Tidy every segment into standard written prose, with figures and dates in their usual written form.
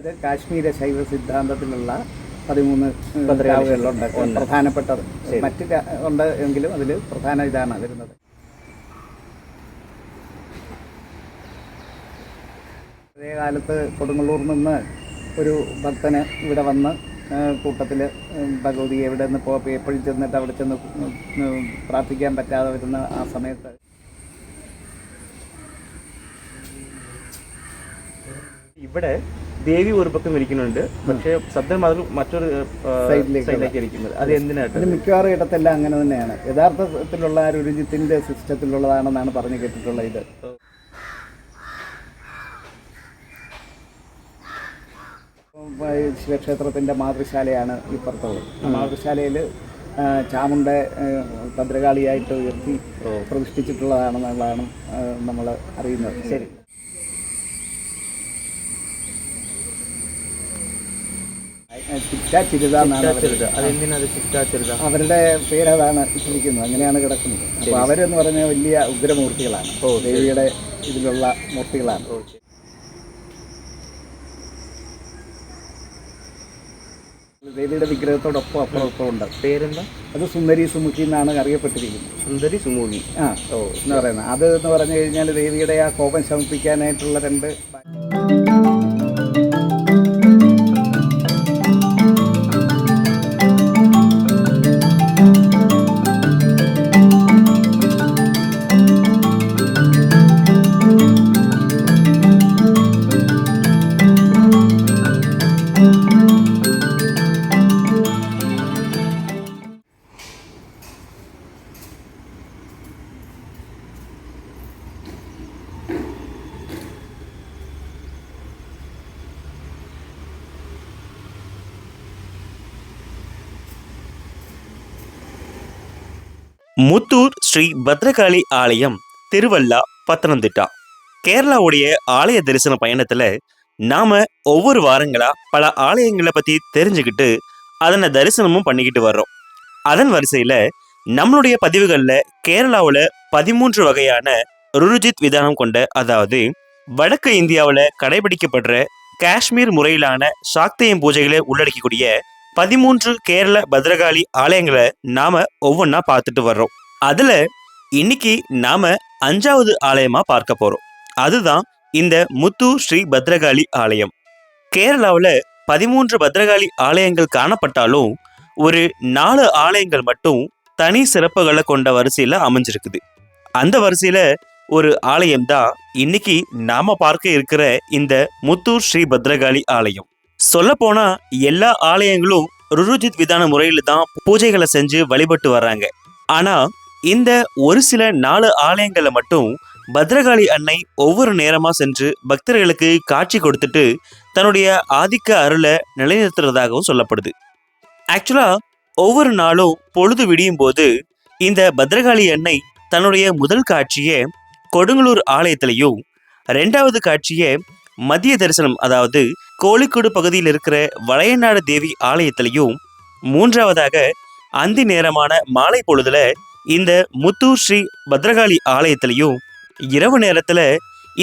ഇത് കാശ്മീര ശൈവ സിദ്ധാന്തത്തിലുള്ള 13 കാവുകളുണ്ട്. പ്രധാനപ്പെട്ടത് മറ്റ് ഉണ്ട് എങ്കിലും അതിൽ പ്രധാന ഇതാണ് വരുന്നത്. അതേ കാലത്ത് കൊടുങ്ങല്ലൂരിൽ നിന്ന് ഒരു ഭക്തന് ഇവിടെ വന്ന് കൂട്ടത്തിൽ ഭഗവതി എവിടെ നിന്ന് എപ്പോഴും ചെന്നിട്ട് അവിടെ ചെന്ന് പ്രാർത്ഥിക്കാൻ പറ്റാതെ വരുന്ന ആ സമയത്ത് ഇവിടെ ദേവി ഒരു പക്കം ഇരിക്കുന്നുണ്ട്, പക്ഷേ ശബ്ദം മാത്രം മറ്റൊരു സൈഡിലേക്ക് ഇരിക്കുന്നത്. അത് എന്തിനായിട്ട്? അത് മിക്കവാറും ഇടത്തെല്ലാം അങ്ങനെ തന്നെയാണ്. യഥാർത്ഥത്തിലുള്ള രുചിത്തിൻ്റെ സിസ്റ്റത്തിലുള്ളതാണെന്നാണ് പറഞ്ഞു കേട്ടിട്ടുള്ളത്. ഇത് ശിവക്ഷേത്രത്തിൻ്റെ മാതൃശാലയാണ് ഇപ്പുറത്തുള്ളത്. മാതൃശാലയിൽ ചാമുണ്ട ഭദ്രകാളിയായിട്ട് ഉയർത്തി പ്രതിഷ്ഠിച്ചിട്ടുള്ളതാണെന്നുള്ളതാണ് നമ്മൾ അറിയുന്നത്. ശരി. അവരുടെ പേരതാണ് ഇട്ടിരിക്കുന്നത്, അങ്ങനെയാണ് കിടക്കുന്നത്. അപ്പോൾ അവരെന്ന് പറഞ്ഞാൽ വലിയ ഉഗ്രമൂർത്തികളാണ്, ദേവിയുടെ ഇതിലുള്ള മൂർത്തികളാണ്. ദേവിയുടെ വിഗ്രഹത്തോടൊപ്പം അപ്പുറം ഉണ്ട്. പേരെന്താ? അത് സുന്ദരി സുമുഖി എന്നാണ് അറിയപ്പെട്ടിരിക്കുന്നത്. സുന്ദരി സുമുഖി എന്ന് പറയുന്നത്. അത് എന്ന് പറഞ്ഞു കഴിഞ്ഞാൽ ദേവിയുടെ ആ കോപം ശമിപ്പിക്കാനായിട്ടുള്ള 2 முத்தூர் ஸ்ரீ பத்ரகாளி ஆலயம், திருவல்லா, பத்தனந்திட்டா. கேரளாவுடைய ஆலய தரிசன பயணத்துல நாம ஒவ்வொரு வாரங்களா பல ஆலயங்களை பத்தி தெரிஞ்சுக்கிட்டு அதனை தரிசனமும் பண்ணிக்கிட்டு வர்றோம். அதன் வரிசையில நம்மளுடைய பதிவுகள்ல கேரளாவுல 13 வகையான ருருஜித் விதானம் கொண்ட, அதாவது வடக்கு இந்தியாவில் கடைபிடிக்கப்படுற காஷ்மீர் முறையிலான சாக்தேயம் பூஜைகளை உள்ளடக்கக்கூடிய 13 கேரள பத்ரகாளி ஆலயங்களை நாம ஒவ்வொன்னா பார்த்துட்டு வர்றோம். அதுல இன்னைக்கு நாம 5வது ஆலயமா பார்க்க போறோம். அதுதான் இந்த முத்தூர் ஸ்ரீ பத்ரகாளி ஆலயம். கேரளாவில் 13 பத்ரகாளி ஆலயங்கள் காணப்பட்டாலும் ஒரு 4 ஆலயங்கள் மட்டும் தனி சிறப்புகளை கொண்ட வரிசையில அமைஞ்சிருக்குது. அந்த வரிசையில ஒரு ஆலயம் தான் இன்னைக்கு நாம பார்க்க இருக்கிற இந்த முத்தூர் ஸ்ரீ பத்ரகாளி ஆலயம். சொல்ல போனா எல்லா ஆலயங்களும் ருருஜித் விதான முறையில தான் பூஜைகளை செஞ்சு வழிபட்டு வர்றாங்க. ஆனா இந்த ஒரு சில 4 ஆலயங்களை மட்டும் பத்ரகாளி அன்னை ஒவ்வொரு நேரமா சென்று பக்தர்களுக்கு காட்சி கொடுத்துட்டு தன்னுடைய ஆதிக்க அருளை நிலைநிறுத்துறதாகவும் சொல்லப்படுது. ஆக்சுவலா ஒவ்வொரு நாளும் பொழுது விடியும் போது இந்த பத்ரகாளி அன்னை தன்னுடைய முதல் காட்சியை கொடுங்கலூர் ஆலயத்திலையும், 2வது காட்சியை மதிய தரிசனம், அதாவது கோழிக்கோடு பகுதியில் இருக்கிற வளையநாடு தேவி ஆலயத்திலையும், 3வதாக அந்தி நேரமான மாலை பொழுதுல இந்த முத்தூர் ஸ்ரீ பத்ரகாளி ஆலயத்திலையும், இரவு நேரத்துல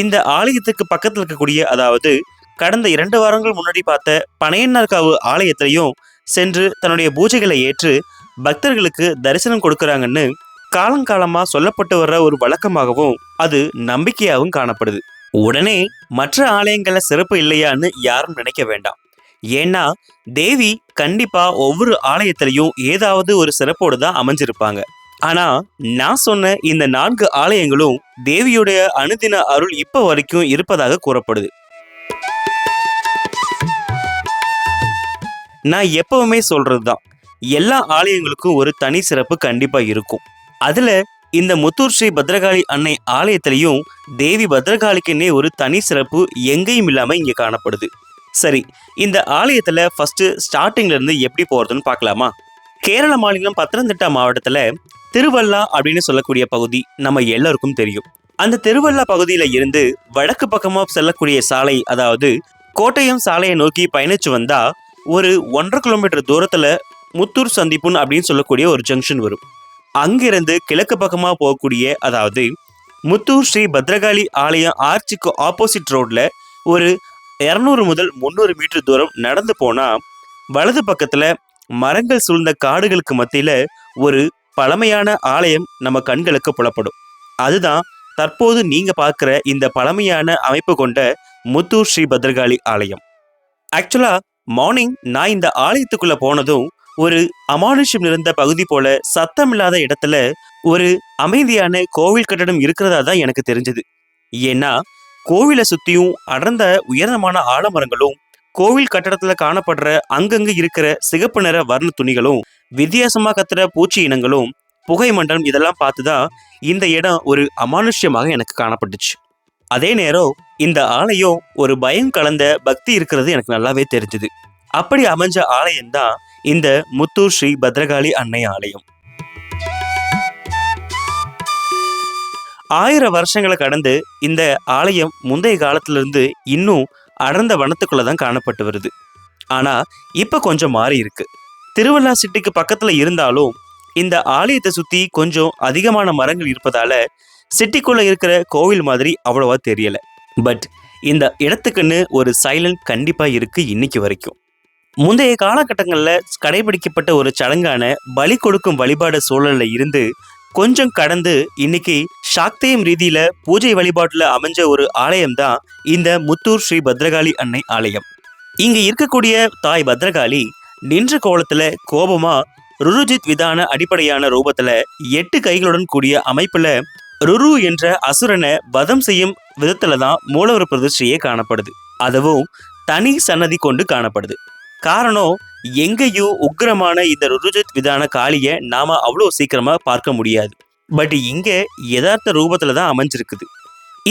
இந்த ஆலயத்துக்கு பக்கத்தில் இருக்கக்கூடிய, அதாவது கடந்த 2 வாரங்கள் முன்னாடி பார்த்த பனையன்னார்காவு ஆலயத்திலையும் சென்று தன்னுடைய பூஜைகளை ஏற்று பக்தர்களுக்கு தரிசனம் கொடுக்கறாங்கன்னு காலங்காலமா சொல்லப்பட்டு வர்ற ஒரு வழக்கமாகவும் அது நம்பிக்கையாகவும் காணப்படுது. உடனே மற்ற ஆலயங்கள சிறப்பு இல்லையான்னு யாரும் நினைக்க வேண்டாம். ஏன்னா தேவி கண்டிப்பா ஒவ்வொரு ஆலயத்திலையும் ஏதாவது ஒரு சிறப்போடு தான் அமைஞ்சிருப்பாங்க. ஆனா நான் சொன்ன இந்த 4 ஆலயங்களும் தேவியுடைய அனுதின அருள் இப்ப வரைக்கும் இருப்பதாக கூறப்படுது. நான் எப்பவுமே சொல்றதுதான், எல்லா ஆலயங்களுக்கும் ஒரு தனி சிறப்பு கண்டிப்பா இருக்கும். அதுல இந்த முத்தூர் ஸ்ரீ பத்ரகாளி அன்னை ஆலயத்திலையும் தேவி பத்ரகாளிக்குன்னே ஒரு தனி சிறப்பு எங்கேயும் இல்லாம இங்க காணப்படுது. சரி, இந்த ஆலயத்துல ஃபர்ஸ்ட் ஸ்டார்டிங்ல இருந்து எப்படி போறதுன்னு பார்க்கலாமா? கேரள மாநிலம் பத்தனந்திட்டா மாவட்டத்துல திருவல்லா அப்படின்னு சொல்லக்கூடிய பகுதி நம்ம எல்லாருக்கும் தெரியும். அந்த திருவல்லா பகுதியில இருந்து வடக்கு பக்கமா செல்லக்கூடிய சாலை, அதாவது கோட்டயம் சாலையை நோக்கி பயணிச்சு வந்தா ஒரு 1.5 கிலோமீட்டர் தூரத்துல முத்தூர் சந்திப்புன் அப்படின்னு சொல்லக்கூடிய ஒரு ஜங்ஷன் வரும். அங்கிருந்து கிழக்கு பக்கமா போகக்கூடிய, அதாவது முத்தூர் ஸ்ரீ பத்ரகாளி ஆலயம் ஆர்ச்சுக்கு ஆப்போசிட் ரோட்ல ஒரு 200 முதல் 300 மீட்டர் தூரம் நடந்து போனா வலது பக்கத்துல மரங்கள் சூழ்ந்த காடுகளுக்கு மத்தியில ஒரு பழமையான ஆலயம் நம்ம கண்களுக்கு புலப்படும். அதுதான் தற்போது நீங்க பார்க்குற இந்த பழமையான அமைப்பு கொண்ட முத்தூர் ஸ்ரீ பத்ரகாளி ஆலயம். ஆக்சுவலா மார்னிங் நான் இந்த ஆலயத்துக்குள்ள போனதும் ஒரு அமானுஷ்யம் நிறைந்த பகுதி போல சத்தமில்லாத இடத்துல ஒரு அமைதியான கோவில் கட்டடம் இருக்கிறதா தான் எனக்கு தெரிஞ்சது. ஏன்னா கோவிலை சுத்தியும் அடர்ந்த உயரமான ஆலமரங்களும் கோவில் கட்டடத்துல காணப்படுற அங்கங்க இருக்கிற சிகப்பு நிற வர்ண துணிகளும் வித்தியாசமா கத்துற பூச்சி இனங்களும் புகை மண்டலம் இதெல்லாம் பார்த்துதான் இந்த இடம் ஒரு அமானுஷ்யமாக எனக்கு காணப்பட்டுச்சு. அதே நேரம் இந்த ஆலயம் ஒரு பயம் கலந்த பக்தி இருக்கிறது எனக்கு நல்லாவே தெரிஞ்சுது. அப்படி அமைஞ்ச ஆலயம்தான் இந்த முத்தூர் ஸ்ரீ பத்ரகாளி அன்னை ஆலயம். 1000 வருஷங்களை கடந்து இந்த ஆலயம் முந்தைய காலத்திலிருந்து இன்னும் அடர்ந்த வனத்துக்குள்ளதான் காணப்பட்டு வருது. ஆனா இப்ப கொஞ்சம் மாறி இருக்கு. திருவள்ளா சிட்டிக்கு பக்கத்துல இருந்தாலும் இந்த ஆலயத்தை சுத்தி கொஞ்சம் அதிகமான மரங்கள் இருப்பதால சிட்டிக்குள்ள இருக்கிற கோவில் மாதிரி அவ்வளவா தெரியல. பட் இந்த இடத்துக்குன்னு ஒரு சைலண்ட் கண்டிப்பா இருக்கு இன்னைக்கு வரைக்கும். முந்தைய காலகட்டங்கள்ல கடைபிடிக்கப்பட்ட ஒரு சடங்கான பலி கொடுக்கும் வழிபாடு சூழல்ல இருந்து கொஞ்சம் கடந்து இன்னைக்கு சாக்தேயம் ரீதியில பூஜை வழிபாட்டுல அமைஞ்ச ஒரு ஆலயம் தான் இந்த முத்தூர் ஸ்ரீ பத்ரகாளி அன்னை ஆலயம். இங்க இருக்கக்கூடிய தாய் பத்ரகாளி நின்ற கோலத்துல கோபமா ருருஜித் விதான அடிப்படையான ரூபத்துல 8 கைகளுடன் கூடிய அமைப்புல ருரு என்ற அசுரனை வதம் செய்யும் விதத்துல தான் மூலவர் பிரதிஷ்டையே காணப்படுது. அதுவும் தனி சன்னதி கொண்டு காணப்படுது. காரணம், எங்கேயும் உக்கிரமான இந்த ருருஜித் விதான காளிய நாம அவ்வளோ சீக்கிரமா பார்க்க முடியாது. பட் இங்க யதார்த்த ரூபத்துல தான் அமைஞ்சிருக்குது.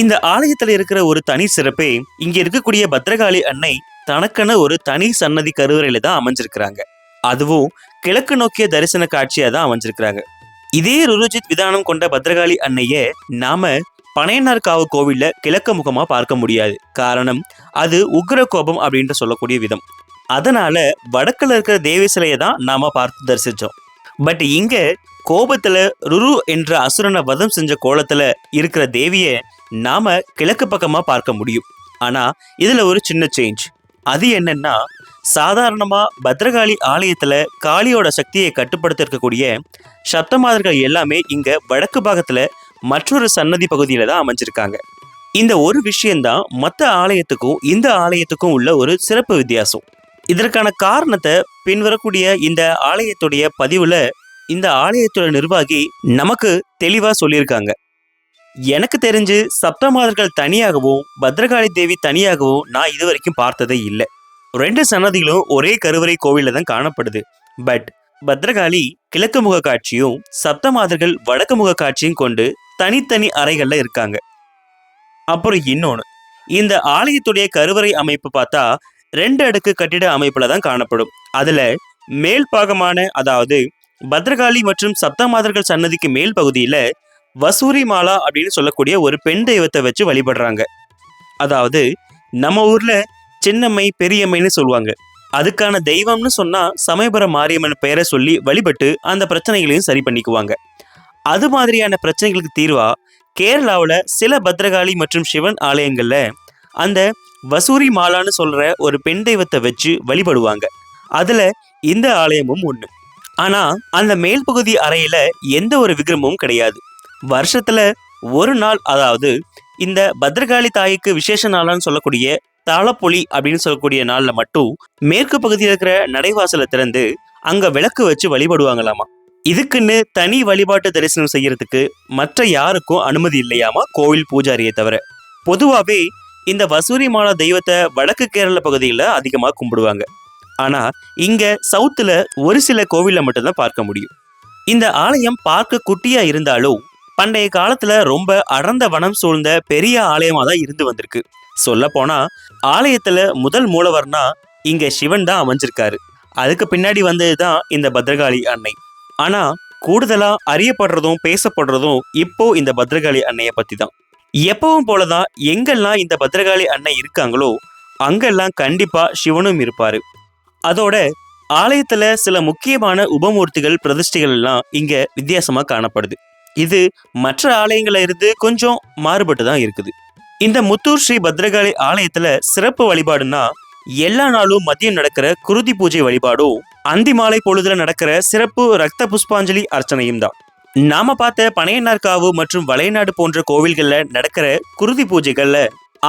இந்த ஆலயத்துல இருக்கிற ஒரு தனி சிறப்பே இங்க இருக்கக்கூடிய பத்ரகாளி அன்னை தனக்கென ஒரு தனி சன்னதி கருவறையில தான் அமைஞ்சிருக்கிறாங்க. அதுவும் கிழக்கு நோக்கிய தரிசன காட்சியா தான் அமைஞ்சிருக்கிறாங்க. இதே ருருஜித் விதானம் கொண்ட பத்ரகாளி அன்னைய நாம பனையனார்காவு கோவில்ல கிழக்கு முகமா பார்க்க முடியாது. காரணம், அது உக்ர கோபம் அப்படின்ட்டு சொல்லக்கூடிய விதம். அதனால வடக்குல இருக்கிற தேவி சிலையை தான் நாம பார்த்து தரிசிச்சோம். பட் இங்க கோபத்துல ருரு என்ற அசுரனை வதம் செஞ்ச கோலத்துல இருக்கிற தேவிய நாம கிழக்கு பக்கமா பார்க்க முடியும். ஆனா இதுல ஒரு சின்ன சேஞ்ச். அது என்னன்னா, சாதாரணமா பத்ரகாளி ஆலயத்துல காளியோட சக்தியை கட்டுப்படுத்த இருக்கக்கூடிய சப்தமாதர்கள் எல்லாமே இங்க வடக்கு பாகத்துல மற்றொரு சன்னதி பகுதியில தான் அமைஞ்சிருக்காங்க. இந்த ஒரு விஷயம்தான் மற்ற ஆலயத்துக்கும் இந்த ஆலயத்துக்கும் உள்ள ஒரு சிறப்பு வித்தியாசம். இதற்கான காரணத்தை பின்வரக்கூடிய இந்த ஆலயத்துடைய பதிவுல இந்த ஆலயத்தோட நிர்வாகி நமக்கு தெளிவா சொல்லியிருக்காங்க. எனக்கு தெரிஞ்சு சப்தமாதர்கள் தனியாகவும் பத்ரகாளி தேவி தனியாகவும் நான் இது வரைக்கும் பார்த்ததே இல்லை. 2 சன்னதிகளும் ஒரே கருவறை கோவில்ல தான் காணப்படுது. பட் பத்ரகாளி கிழக்கு முக காட்சியும் சப்தமாதர்கள் வடக்கு முக காட்சியும் கொண்டு தனித்தனி அறைகள்ல இருக்காங்க. அப்புறம் இன்னொன்று, இந்த ஆலயத்துடைய கருவறை அமைப்பு பார்த்தா 2 அடுக்கு கட்டிட அமைப்புல தான் காணப்படும். அதுல மேல் பாகமான, அதாவது பத்ரகாளி மற்றும் சப்தமாதர்கள் சன்னதிக்கு மேல் பகுதியில வசூரி மாலா அப்படின்னு சொல்லக்கூடிய ஒரு பெண் தெய்வத்தை வச்சு வழிபடுறாங்க. அதாவது நம்ம ஊர்ல சின்னம்மை பெரியம்மைன்னு சொல்லுவாங்க. அதுக்கான தெய்வம்னு சொன்னா சமயபுரம் மாரியம்மன் பெயரை சொல்லி வழிபட்டு அந்த பிரச்சனைகளையும் சரி பண்ணிக்குவாங்க. அது மாதிரியான பிரச்சனைகளுக்கு தீர்வா கேரளாவில் சில பத்ரகாளி மற்றும் சிவன் ஆலயங்கள்ல அந்த வசூரி மாலான்னு சொல்ற ஒரு பெண் தெய்வத்தை வச்சு வழிபடுவாங்க. அதுல இந்த ஆலயமும் ஒண்ணு. ஆனா அந்த மேல் பகுதி அறையில எந்த ஒரு விக்கிரமும் கிடையாது. வருஷத்துல ஒரு நாள், அதாவது இந்த பத்ரகாளி தாய்க்கு விசேஷ நாளான்னு சொல்லக்கூடிய தாளப்பொலி அப்படின்னு சொல்லக்கூடிய நாள்ல மட்டும் மேற்கு பகுதியில் இருக்கிற நடைவாசலை திறந்து அங்க விளக்கு வச்சு வழிபடுவாங்களாமா. இதுக்குன்னு தனி வழிபாட்டு தரிசனம் செய்யறதுக்கு மற்ற யாருக்கும் அனுமதி இல்லையாமா, கோவில் பூஜாரியை தவிர. பொதுவாகவே இந்த வசூரி மாலா தெய்வத்தை வடக்கு கேரள பகுதியில் அதிகமாக கும்பிடுவாங்க. ஆனா இங்க சவுத்துல ஒரு சில கோவில்ல மட்டும்தான் பார்க்க முடியும். இந்த ஆலயம் பார்க்க குட்டியா இருந்தாலும் பண்டைய காலத்துல ரொம்ப அடர்ந்த வனம் சூழ்ந்த பெரிய ஆலயமா தான் இருந்து வந்திருக்கு. சொல்ல போனா ஆலயத்துல முதல் மூலவர்னா இங்க சிவன் தான் அமைஞ்சிருக்காரு. அதுக்கு பின்னாடி வந்ததுதான் இந்த பத்ரகாளி அன்னை. ஆனா கூடுதலா அறியப்படுறதும் பேசப்படுறதும் இப்போ இந்த பத்ரகாளி அன்னைய பத்தி தான். எப்பவும் போலதான் எங்கெல்லாம் இந்த பத்ரகாளி அன்னை இருக்காங்களோ அங்கெல்லாம் கண்டிப்பா சிவனும் இருப்பாரு. அதோட ஆலயத்துல சில முக்கியமான உபமூர்த்திகள் பிரதிஷ்டைகள் எல்லாம் இங்க வித்தியாசமா காணப்படுது. இது மற்ற ஆலயங்கள்ல இருந்து கொஞ்சம் மாறுபட்டு தான் இருக்குது. இந்த முத்தூர் ஸ்ரீ பத்ரகாளி ஆலயத்துல சிறப்பு வழிபாடுன்னா எல்லா நாளும் மதியம் நடக்கிற குருதி பூஜை வழிபாடும் அந்தி மாலை பொழுதுல நடக்கிற சிறப்பு ரத்த புஷ்பாஞ்சலி அர்ச்சனையும் தான். நாம பார்த்த பனையனார்காவு மற்றும் வளைநாடு போன்ற கோவில்கள்ல நடக்கிற குருதி பூஜைகள்ல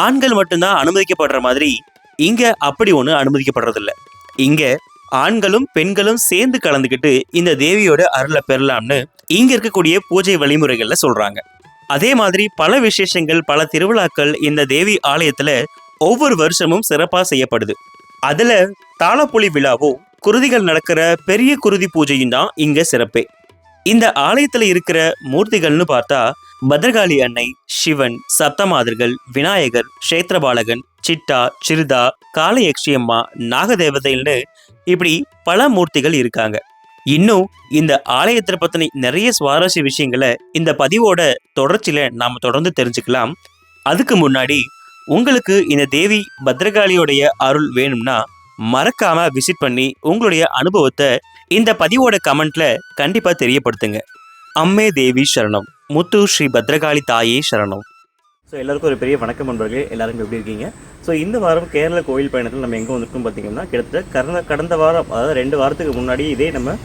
ஆண்கள் மட்டும்தான் அனுமதிக்கப்படுற மாதிரி இங்க அப்படி ஒண்ணு அனுமதிக்கப்படுறதில்ல. இங்க ஆண்களும் பெண்களும் சேர்ந்து கலந்துக்கிட்டு இந்த தேவியோட அருளை பெறலாம்னு இங்க இருக்கக்கூடிய பூஜை வழிமுறைகள்ல சொல்றாங்க. அதே மாதிரி பல விசேஷங்கள், பல திருவிழாக்கள் இந்த தேவி ஆலயத்துல ஒவ்வொரு வருஷமும் சிறப்பா செய்யப்படுது. அதுல தாளப்பொலி விழாவும் குருதிகள் நடக்கிற பெரிய குருதி பூஜையும் தான் இங்க சிறப்பே. இந்த ஆலயத்துல இருக்கிற மூர்த்திகள்னு பார்த்தா பத்ரகாளி அன்னை, சிவன், சப்தமாதர்கள், விநாயகர், கஷேத்திரபாலகன், சிட்டா, சிறுதா, காளயக்ஷியம்மா, நாகதேவதைன்னு இப்படி பல மூர்த்திகள் இருக்காங்க. இன்னும் இந்த ஆலயத்தை பத்தின நிறைய சுவாரஸ்ய விஷயங்களை இந்த பதிவோட தொடர்ச்சியில நாம தொடர்ந்து தெரிஞ்சுக்கலாம். அதுக்கு முன்னாடி உங்களுக்கு இந்த தேவி பத்ரகாளியோடைய அருள் வேணும்னா மறக்காம விசிட் பண்ணி உங்களுடைய அனுபவத்தை இந்த பதிவோட கமெண்ட்ல கண்டிப்பா தெரியப்படுத்துங்க. அம்மே தேவி சரணம், முத்தூர் ஸ்ரீ பத்ரகாளி தாயே சரணம். ஸோ எல்லாருக்கும் ஒரு பெரிய வணக்கம் நண்பர்களே, எல்லாரும் எப்படி இருக்கீங்க? ஸோ இந்த வாரம் கேரள கோவில் பயணத்தில் நம்ம எங்கே வந்திருக்கோம் பார்த்தீங்கன்னா, கிட்டத்தட்ட கடந்த வாரம், அதாவது 2 வாரத்துக்கு முன்னாடி இதே நம்ம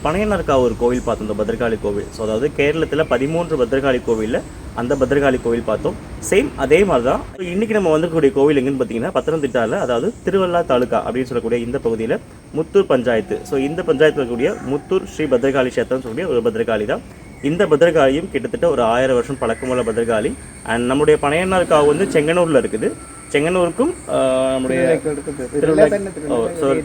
பனையனார்காவு ஒரு கோவில் பார்த்தோம், இந்த பத்ரகாளி கோவில். ஸோ அதாவது கேரளத்தில் 13 பத்ரகாளி கோவிலில் அந்த பத்ரகாளி கோவில் பார்த்தோம். சேம் அதே மாதிரி தான் இன்றைக்கி நம்ம வந்திருக்கக்கூடிய கோவில் எங்கன்னு பார்த்தீங்கன்னா பத்தனந்திட்டாவில், அதாவது திருவள்ளா தாலுகா அப்படின்னு சொல்லக்கூடிய இந்த பகுதியில் முத்தூர் பஞ்சாயத்து. ஸோ இந்த பஞ்சாயத்தில் இருக்கக்கூடிய முத்தூர் ஸ்ரீ பத்ரகாளி கஷேத்திரம் சொல்லக்கூடிய ஒரு பத்ரகாளி தான். இந்த பத்ரகாளியும் கிட்டத்தட்ட ஒரு 1000 வருஷம் பழக்கமுள்ள பத்ரகாளி. அண்ட் நம்முடைய பனையனார்காவு வந்து செங்கனூரில் இருக்குது. செங்கனூருக்கும் நம்முடைய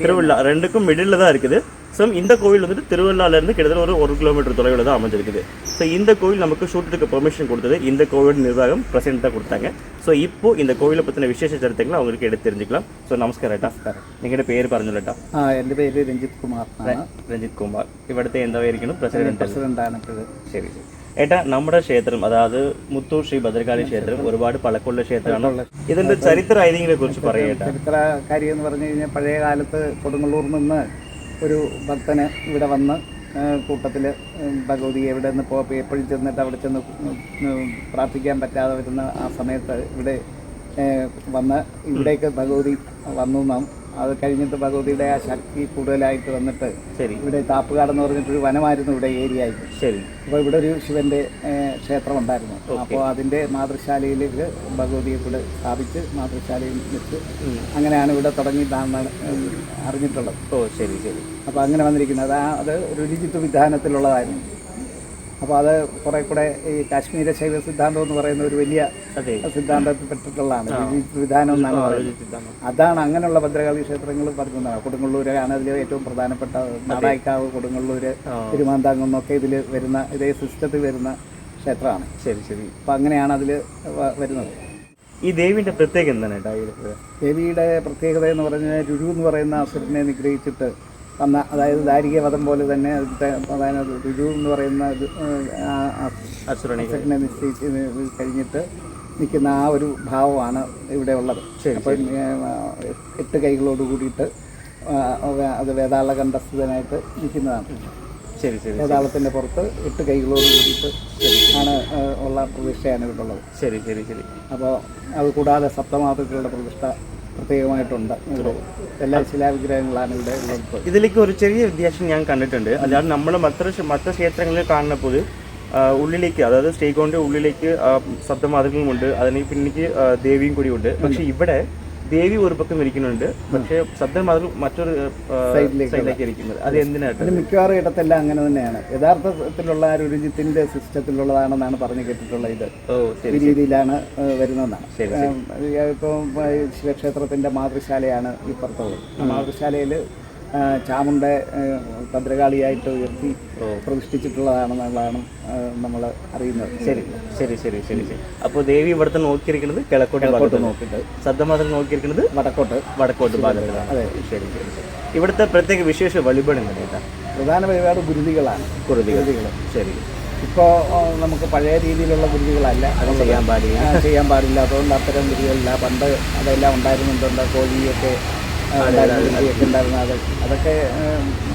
திருவிழா ரெண்டுக்கும் மிடில் தான் இருக்குது. ஸோ இந்த கோவில் வந்துட்டு திருவள்ளாலேருந்து கிட்டத்தட்ட ஒரு கிலோமீட்டர் தொலைவில் தான் அமைஞ்சிருக்குது. ஸோ இந்த கோவில் நமக்கு ஷூட்டுக்கு பெர்மிஷன் கொடுத்தது இந்த கோவில் நிர்வாகம் பிரசிடென்ட் தான் கொடுத்தாங்க. ஸோ இப்போது இந்த கோவிலை பற்றின விசேஷ சரித்திரங்களை அவங்களுக்கு எடுத்து தெரிஞ்சுக்கலாம். ஸோ நமஸ்காரம் ഏട്ടാ, നിങ്ങളുടെ പേര് പറഞ്ഞോട്ടാ? എൻ്റെ പേര് രഞ്ജിത് കുമാർ. രഞ്ജിത് കുമാർ. ഇവിടുത്തെ എന്തായിരിക്കണം? പ്രസിഡന്റാണ്. ശരി. ഏട്ടാ, നമ്മുടെ ക്ഷേത്രം, അതായത് മുത്തൂർ ശ്രീ ഭദ്രകാളി ക്ഷേത്രം ഒരുപാട് പഴക്കമുള്ള ക്ഷേത്രമാണ്. ഇതിന്റെ ചരിത്ര ഐതിഹ്യങ്ങളെ കുറിച്ച് പറയട്ടെ. ചരിത്ര കാര്യം എന്ന് പറഞ്ഞു കഴിഞ്ഞാൽ പഴയ കാലത്ത് കൊടുങ്ങല്ലൂരിൽ നിന്ന് ഒരു ഭക്തന് ഇവിടെ വന്ന് കൂട്ടത്തിൽ ഭഗവതി എവിടെ നിന്ന് എപ്പോഴും ചെന്നിട്ട് അവിടെ ചെന്ന് പ്രാർത്ഥിക്കാൻ പറ്റാതെ വരുന്ന ആ സമയത്ത് ഇവിടെ വന്ന് ഇവിടേക്ക് ഭഗവതി വന്നു നാം. അത് കഴിഞ്ഞിട്ട് ഭഗവതിയുടെ ആ ശക്തി കൂടുതലായിട്ട് വന്നിട്ട് ഇവിടെ താപ്പുകാട് എന്ന് പറഞ്ഞിട്ടൊരു വനമായിരുന്നു ഇവിടെ ഏരിയ ആയിട്ട്. ശരി. അപ്പോൾ ഇവിടെ ഒരു ശിവൻ്റെ ക്ഷേത്രം ഉണ്ടായിരുന്നു. അപ്പോൾ അതിൻ്റെ മാതൃശാലയിൽ ഭഗവതിയെ കൂടെ സ്ഥാപിച്ച് മാതൃശാലയിൽ വെച്ച് അങ്ങനെയാണ് ഇവിടെ തുടങ്ങി അറിഞ്ഞിട്ടുള്ളത്. ഓ ശരി ശരി. അപ്പോൾ അങ്ങനെ വന്നിരിക്കുന്നത് അത് രുചിത്വ വിധാനത്തിലുള്ളതായിരുന്നു. അപ്പോൾ അത് കുറേ കൂടെ ഈ കാശ്മീര ശൈവ സിദ്ധാന്തം എന്ന് പറയുന്ന ഒരു വലിയ സിദ്ധാന്തത്തിൽ പെട്ടിട്ടുള്ളതാണ്. വിധാനം എന്നാണ് പറയുന്നത്. അതാണ് അങ്ങനെയുള്ള ഭദ്രകാളി ക്ഷേത്രങ്ങൾ പറയുന്നത്. കൊടുങ്ങല്ലൂരാണ് അതിൽ ഏറ്റവും പ്രധാനപ്പെട്ട. നാടായിക്കാവ്, കൊടുങ്ങല്ലൂർ, തിരുമാന്താംകുളം എന്നൊക്കെ ഇതിൽ വരുന്ന ഇതേ സിസ്റ്റത്തിൽ വരുന്ന ക്ഷേത്രമാണ്. ശരി ശരി. അപ്പം അങ്ങനെയാണ് അതിൽ വരുന്നത്. ഈ ദേവിയുടെ പ്രത്യേകത എന്താണ്? ദേവിയുടെ പ്രത്യേകത എന്ന് പറഞ്ഞാൽ രുരു എന്ന് പറയുന്ന അസുരനെ നിഗ്രഹിച്ചിട്ട് വന്ന, അതായത് ദാരികവധം പോലെ തന്നെ അതായത് രുരു എന്ന് പറയുന്ന അസുരനെ നിശ്ചയിച്ച് കഴിഞ്ഞിട്ട് നിൽക്കുന്ന ആ ഒരു ഭാവമാണ് ഇവിടെ ഉള്ളത്. അപ്പം 8 കൈകളോട് കൂടിയിട്ട് അത് വേതാള കണ്ഠസ്ഥനായിട്ട് നിൽക്കുന്നതാണ്. ശരി ശരി. വേതാളത്തിൻ്റെ പുറത്ത് 8 കൈകളോട് കൂടിയിട്ട് ആണ് ഉള്ള പ്രതിഷ്ഠയാണ് ഇവിടെ ഉള്ളത്. ശരി ശരി ശരി. അപ്പോൾ അത് കൂടാതെ സപ്തമാതൃക്കളുടെ പ്രതിഷ്ഠ പ്രത്യേകമായിട്ടുണ്ട്. എല്ലാ ശിലാവിഗ്രഹങ്ങളാണ് ഇവിടെ ഉള്ളത്. ഇതിലേക്ക് ഒരു ചെറിയ വ്യത്യാസം ഞാൻ കണ്ടിട്ടുണ്ട്. അല്ലാതെ നമ്മൾ മറ്റ് ക്ഷേത്രങ്ങളിൽ കാണുമ്പോൾ ഉള്ളിലേക്ക്, അതായത് സ്റ്റേക്കോണിൻ്റെ ഉള്ളിലേക്ക് സപ്തമാതൃകളുമുണ്ട്, അതിന് പിന്നിലേക്ക് ദേവിയും കൂടി ഉണ്ട്. പക്ഷെ ഇവിടെ ദേവി ഒരു പക്കം ഇരിക്കുന്നുണ്ട്, പക്ഷേ സപ്തമാതൃകൾ മറ്റൊരു സൈഡിലേക്ക് ഇരിക്കുന്നത്. അത് എന്തിനായിട്ട്? മിക്കവാറും ഇടത്തെല്ലാം അങ്ങനെ തന്നെയാണ്. യഥാർത്ഥത്തിലുള്ള രുചിത്തിന്റെ സിസ്റ്റത്തിലുള്ളതാണെന്നാണ് പറഞ്ഞു കേട്ടിട്ടുള്ളത്. ഇത് ഈ രീതിയിലാണ് വരുന്നതെന്നാണ്. ഇപ്പം ശിവക്ഷേത്രത്തിന്റെ മാതൃശാലയാണ് ഈ പുറത്തുള്ളത്. മാതൃശാലയിൽ ചാമുണ്ടെ ഭദ്രകാളിയായിട്ട് ഉയർത്തി പ്രതിഷ്ഠിച്ചിട്ടുള്ളതാണെന്നുള്ളതാണ് നമ്മൾ അറിയുന്നത്. ശരി ശരി ശരി ശരി ശരി. അപ്പോൾ ദേവി ഇവിടുത്തെ നോക്കിയിരിക്കുന്നത് കിഴക്കോട്ട് നോക്കിയിട്ട്, സപ്തമാതൃ നോക്കിയിരിക്കുന്നത് വടക്കോട്ട് ഭാഗത്താണ്. അതെ. ശരി ശരി ശരി. ഇവിടുത്തെ പ്രത്യേക വിശേഷ വഴിപാട് എന്താണ്? പ്രധാന വഴിപാട് ഗുരുതികളാണ്. ഗുരുതികൾ. ശരി. ഇപ്പോൾ നമുക്ക് പഴയ രീതിയിലുള്ള ഗുരുതികളല്ല, അത് ചെയ്യാൻ പാടില്ല. അതുകൊണ്ട് അത്തരം ഗുരുതികളില്ല. പണ്ട് അതെല്ലാം ഉണ്ടായിരുന്നുണ്ട്. കോഴിയൊക്കെ ഉണ്ടായിരുന്ന അതൊക്കെ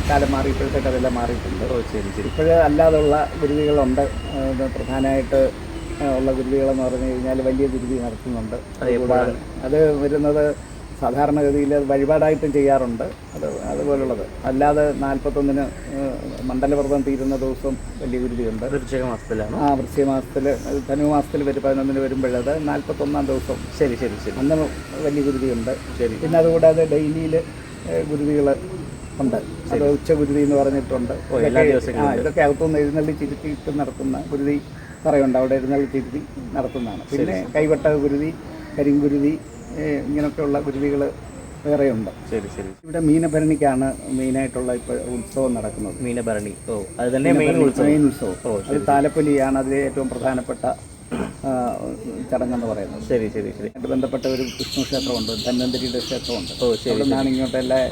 കാലം മാറി, ഇപ്പോഴത്തേക്ക് അതെല്ലാം മാറിയിട്ടുണ്ട്. ശരി ശരി. ഇപ്പോഴ് അല്ലാതുള്ള ഗുരുതികളുണ്ട്. പ്രധാനമായിട്ട് ഉള്ള ഗുരുതികളെന്ന് പറഞ്ഞു കഴിഞ്ഞാൽ വലിയ ഗുരുതി നടത്തുന്നുണ്ട്. കൂടാതെ അത് വരുന്നത് സാധാരണഗതിയിൽ വഴിപാടായിട്ടും ചെയ്യാറുണ്ട്. അതുപോലുള്ളത് അല്ലാതെ 41-ന് മണ്ഡലവ്രതം തീരുന്ന ദിവസം വലിയ ഗുരുതിയുണ്ട്. വൃശ്ചിക മാസത്തിലാണ്. വൃശ്ചിക മാസത്തിൽ ധനു മാസത്തിൽ 11-ന് വരുമ്പോഴത് 41-ാം ദിവസം ശരി ശരി ശരി അന്ന് വലിയ ഗുരുതിയുണ്ട്. ശരി. പിന്നെ അതുകൂടാതെ ഡെയിലിയിൽ ഗുരുതികൾ ഉണ്ട്. അത് ഉച്ചഗുരുതി എന്ന് പറഞ്ഞിട്ടുണ്ട്. ഇതൊക്കെ അകത്തുനിന്ന് എഴുന്നള്ളിച്ചിരുത്തിയിട്ട് നടത്തുന്ന ഗുരുതി പറയുണ്ട്. അവിടെ എഴുന്നള്ളിച്ചിരുത്തി നടത്തുന്നതാണ്. പിന്നെ കൈവട്ട ഗുരുതി, കരിങ്കുരുതി, ഇങ്ങനെയൊക്കെയുള്ള ഗുരുതികൾ വേറെയുണ്ട്. ശരി ശരി. ഇവിടെ മീനഭരണിക്കാണ് മെയിനായിട്ടുള്ള ഇപ്പോൾ ഉത്സവം നടക്കുന്നത്. മീനഭരണി, അത് തന്നെ മെയിൻ ഉത്സവം. അത് താലപ്പൊലിയാണ് അതിലെ ഏറ്റവും പ്രധാനപ്പെട്ട ചടങ്ങെന്ന് പറയുന്നത്. ശരി ശരി ശരി. ആയിട്ട് ബന്ധപ്പെട്ട ഒരു വിഷ്ണു ക്ഷേത്രമുണ്ട്, ധന്വന്തരിയുടെ ക്ഷേത്രമുണ്ട്. ശരി. അവിടെ നിന്നാണ് ഇങ്ങോട്ടെല്ലാം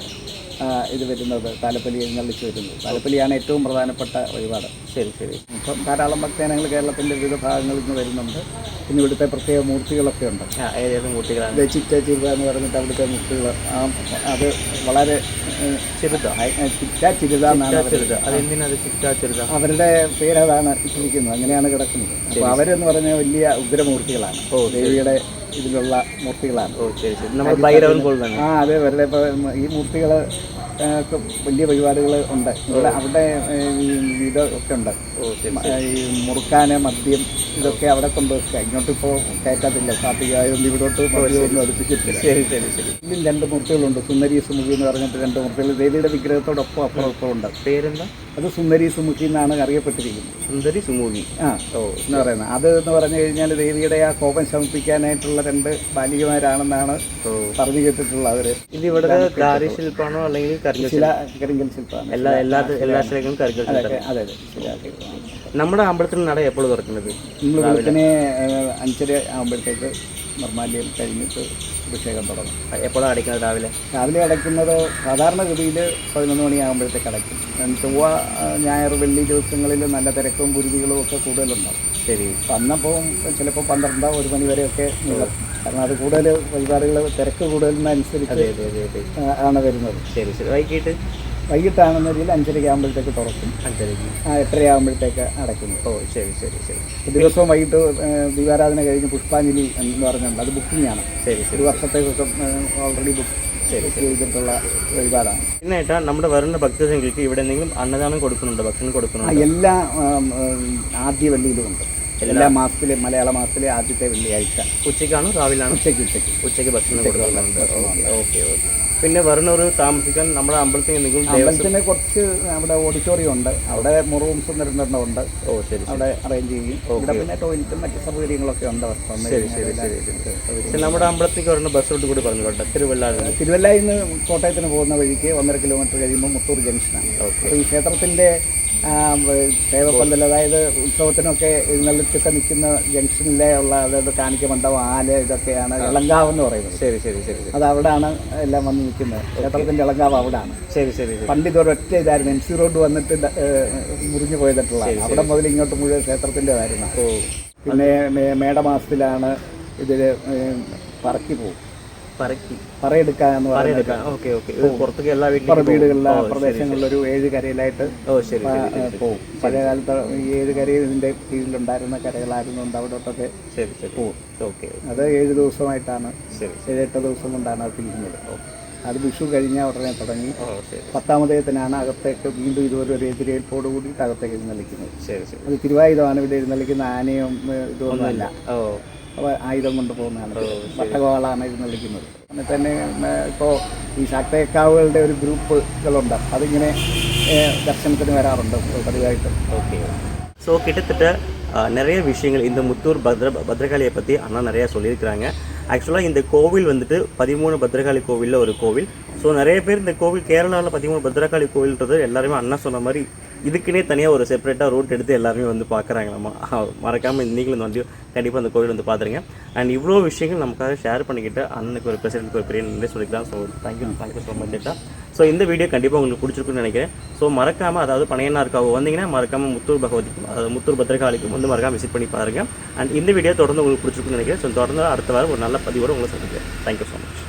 ഇത് വരുന്നത്, താലപ്പൊലി എഴുന്നള്ളിച്ച് വരുന്നത്. താലപ്പൊലിയാണ് ഏറ്റവും പ്രധാനപ്പെട്ട വഴിപാട്. ശരി ശരി. ഇപ്പം ധാരാളം ഭക്തജനങ്ങൾ കേരളത്തിൻ്റെ വിവിധ ഭാഗങ്ങളിൽ നിന്ന് വരുന്നുണ്ട്. പിന്നെ ഇവിടുത്തെ പ്രത്യേക മൂർത്തികളൊക്കെ ഉണ്ട്. ഏത് മൂർത്തികളാണ്? ചിറ്റ ചിരുത എന്ന് പറഞ്ഞിട്ട് അവിടുത്തെ മൂർത്തികൾ അത് വളരെ ചിറ്റ ചിരുത എന്നാണ്. അവരുടെ പേരതാണ് ഇട്ടിരിക്കുന്നത്, അങ്ങനെയാണ് കിടക്കുന്നത്. അപ്പോൾ അവരെന്ന് പറഞ്ഞാൽ വലിയ ഉഗ്രമൂർത്തികളാണ്. ദേവിയുടെ ഇതിലുള്ള മൂർത്തികളാണ്. അതെ, വെറുതെ ഇപ്പോൾ ഈ മൂർത്തികൾ വലിയ പരിപാടികൾ ഉണ്ട്. ഇവിടെ അവിടെ ഇതൊക്കെ ഉണ്ട്. ഈ മുറുക്കാന്, മദ്യം, ഇതൊക്കെ അവിടെ കൊണ്ടുവയ്ക്കുക. ഇങ്ങോട്ടിപ്പോൾ കയറ്റത്തില്ല, സാത്വികമായൊന്നും ഇവിടോട്ട് മദ്യമൊന്നും അടുപ്പിച്ചിട്ടില്ല. ശരി ശരി ശരി. ഇതിൽ 2 മൂർത്തികളുണ്ട്. സുന്ദരി സുമുഖി എന്ന് പറഞ്ഞിട്ട് 2 മൂർത്തികൾ ദേവിയുടെ വിഗ്രഹത്തോടൊപ്പം അപ്പുറം ഉണ്ട്. പേരെന്താ? അത് സുന്ദരി സുമുഖി എന്നാണ് അറിയപ്പെട്ടിരിക്കുന്നത്. സുന്ദരി സുമുഖി എന്ന് പറയുന്നത്. അത് എന്ന് പറഞ്ഞു കഴിഞ്ഞാൽ ദേവിയുടെ ആ കോപം ശമിപ്പിക്കാനായിട്ടുള്ള 2 ബാലികമാരാണെന്നാണ് പറഞ്ഞു കേട്ടിട്ടുള്ളത്. അവര് ഇത് ഇവിടെ കാര്യശില്പാണോ അല്ലെങ്കിൽ കരിങ്കൽ ശില്പമാണ്. എല്ലാ സ്ഥലങ്ങളും കരിങ്കൽ. അതെ. നമ്മുടെ അമ്പലത്തിൽ നട എപ്പോഴും തുറക്കുന്നത്? നമ്മൾ വെളുപ്പിനെ 5:30 ആകുമ്പോഴത്തേക്ക് നിർമ്മാല്യം കഴിഞ്ഞിട്ട് അഭിഷേകം തുടങ്ങും. എപ്പോഴാണ് അടയ്ക്കുന്നത്? രാവിലെ അടയ്ക്കുന്നത് സാധാരണഗതിയിൽ 11 മണിയാകുമ്പോഴത്തേക്ക് അടയ്ക്കും. ചൊവ്വ, ഞായർ, വെള്ളി ദിവസങ്ങളിൽ നല്ല തിരക്കും ഗുരുതികളും ഒക്കെ കൂടുതലുണ്ടാവും. ശരി. വന്നപ്പോൾ ചിലപ്പോൾ 12 1 മണി വരെയൊക്കെ നീളും. കാരണം അത് കൂടുതൽ വഴിപാടുകൾ തിരക്ക് കൂടുതലിനനുസരിച്ച് ആണ് വരുന്നത്. ശരി ശരി. വൈകിട്ടാണെന്നതിൽ 5:30 ആകുമ്പോഴത്തേക്ക് തുറക്കും. 8:30 ആകുമ്പോഴത്തേക്ക് അടയ്ക്കുന്നു. ശരി ശരി ശരി. ദിവസവും വൈകിട്ട് ദീപാരാധന കഴിഞ്ഞ് പുഷ്പാഞ്ജലി എന്ന് പറഞ്ഞുണ്ട്. അത് ബുക്കിംഗാണ്. ശരി. 1 വർഷത്തേക്കൊക്കെ ഓൾറെഡി ബുക്ക് ചെയ്തിട്ടുള്ള വഴിപാടാണ്. പിന്നെ നമ്മുടെ വരുന്ന ഭക്തജനങ്ങൾക്ക് ഇവിടെ എന്തെങ്കിലും അന്നദാനം കൊടുക്കുന്നുണ്ടോ? ഭക്ഷണം കൊടുക്കുന്നുണ്ടോ? എല്ലാ ആദ്യ വെള്ളിയിലും ഉണ്ട്. എല്ലാ മാസത്തിലെ മലയാള മാസത്തിലെ ആദ്യത്തെ വെള്ളിയാഴ്ച. ഉച്ചയ്ക്കാണോ രാവിലെയാണോ? ഉച്ചയ്ക്ക് ഭക്ഷണം കൊടുക്കുന്നുണ്ട്. ഓക്കെ. പിന്നെ വരുന്നവർ താമസിക്കാൻ നമ്മുടെ അമ്പലത്തിന് കുറച്ച് അവിടെ ഓഡിറ്റോറിയം ഉണ്ട്. അവിടെ മുറിവും സുന്ദരണ്ട്. ശരി. അവിടെ അറേഞ്ച് ചെയ്യും. ഇവിടെ പിന്നെ ടോയ്ലറ്റും മറ്റു സൗകര്യങ്ങളൊക്കെ ഉണ്ട്. ശരി. നമ്മുടെ അമ്പലത്തേക്ക് വരുന്ന ബസ് റൂട്ട് കൂടി പറഞ്ഞുകൊണ്ട് തിരുവല്ലയിൽ നിന്ന് കോട്ടയത്തിന് പോകുന്ന വഴിക്ക് 1.5 കിലോമീറ്റർ കഴിയുമ്പോൾ മുത്തൂർ ജംഗ്ഷനാണ്. അപ്പോൾ ഈ ക്ഷേത്രത്തിൻ്റെ സേവപ്പന്തൽ, അതായത് ഉത്സവത്തിനൊക്കെ എഴുന്നള്ളിച്ചൊക്കെ നിൽക്കുന്ന ജംഗ്ഷനിലെ ഉള്ള, അതായത് കാണിക്ക മണ്ഡപം, ആല്, ഇതൊക്കെയാണ് ഇളങ്കാവ് എന്ന് പറയുന്നത്. ശരി ശരി ശരി. അത് അവിടാണ് എല്ലാം വന്ന് നിൽക്കുന്നത്. ക്ഷേത്രത്തിൻ്റെ ഇളങ്കാവ് അവിടാണ്. ശരി ശരി. പണ്ട് ഇതൊരൊറ്റ ഇതായിരുന്നു. MC റോഡ് വന്നിട്ട് മുറിഞ്ഞു പോയതിട്ടുള്ള അവിടെ മുതൽ ഇങ്ങോട്ട് മുഴുവൻ ക്ഷേത്രത്തിൻ്റെതായിരുന്നു. പിന്നെ മേടമാസത്തിലാണ് ഇതിൽ പറക്കി പോകും. പറയെടുക്കുക എന്ന് പറയുന്നത് വീടുകളിലെ പ്രദേശങ്ങളിലൊരു 7 കരയിലായിട്ട് പോകും. പഴയ കാലത്ത് ഈ 7 കരയിൽ ഇതിൻ്റെ കീഴിലുണ്ടായിരുന്ന കരകളായിരുന്നുണ്ട്. അവിടോട്ടൊക്കെ പോകും. അത് 7 ദിവസമായിട്ടാണ്, 7-8 ദിവസം കൊണ്ടാണ് അത് തീരുന്നത്. അത് വിഷു കഴിഞ്ഞാൽ ഉടനെ തുടങ്ങി 10-ാമതേത്തിനാണ് അകത്തേക്ക് വീണ്ടും ഇതുപോലെ ഒരു എതിരേൽപ്പോട് കൂടിയിട്ട് അകത്തേക്ക് എഴുന്നള്ളിക്കുന്നത്. അത് തിരുവായുധമാണ് ഇവിടെ എഴുന്നള്ളിക്കുന്ന. ആനയും ഇതൊന്നുമല്ല, ആയുധം കൊണ്ട് പോകുന്നതാണ്. വട്ടകോളാണ് എഴുന്നള്ളിക്കുന്നത്. എന്നിട്ട് തന്നെ ഇപ്പോൾ ഈ ശാക്തേക്കാവുകളുടെ ഒരു ഗ്രൂപ്പുകളുണ്ട്. അതിങ്ങനെ ദർശനത്തിന് വരാറുണ്ട് പതിവായിട്ട്. ஸோ கிட்டத்தட்ட நிறைய விஷயங்கள் இந்த முத்தூர் பத்ரகாளியை பற்றி அண்ணா நிறையா சொல்லியிருக்கிறாங்க. ஆக்சுவலாக இந்த கோவில் வந்துட்டு 13 பத்ரகாளி கோவிலில் ஒரு கோவில். ஸோ நிறைய பேர் இந்த கோவில் கேரளாவில் 13 பத்ரகாளி கோவில்ன்றது எல்லாருமே அண்ணா சொன்ன மாதிரி இதுக்குன்னே தனியாக ஒரு செப்பரேட்டாக ரூட் எடுத்து எல்லாருமே வந்து பார்க்குறாங்களாம்மா. மறக்காமல் நீங்களும் வந்து கண்டிப்பாக அந்த கோவில் வந்து பார்த்துருங்க. அண்ட் இவ்வளோ விஷயங்கள் நமக்காக ஷேர் பண்ணிக்கிட்டு அண்ணனுக்கு ஒரு பிரசிடென்ட்க்கு ஒரு பெரிய நன்றி சொல்லிக்கலாம். So thank you so much data. So இந்த வீடியோ கண்டிப்பாக உங்களுக்கு பிடிச்சிருக்குன்னு நினைக்கிறேன். ஸோ மறக்காமல், அதாவது பனையனார்காவு வந்தீங்கன்னா மறக்காமல் முத்தூர் பகவதிக்கும், அதாவது முத்தூர் பத்ரகாளிக்கும் வந்து மறக்காமல் விசிட் பண்ணி பாருங்கள். அண்ட் இந்த வீடியோ தொடர்ந்து உங்களுக்கு பிடிச்சிருக்குன்னு நினைக்கிறேன். ஸோ தொடர்ந்து அடுத்த வாரம் ஒரு நல்ல பதிவோடு உங்களை சந்திக்கிறேன். Thank you so much.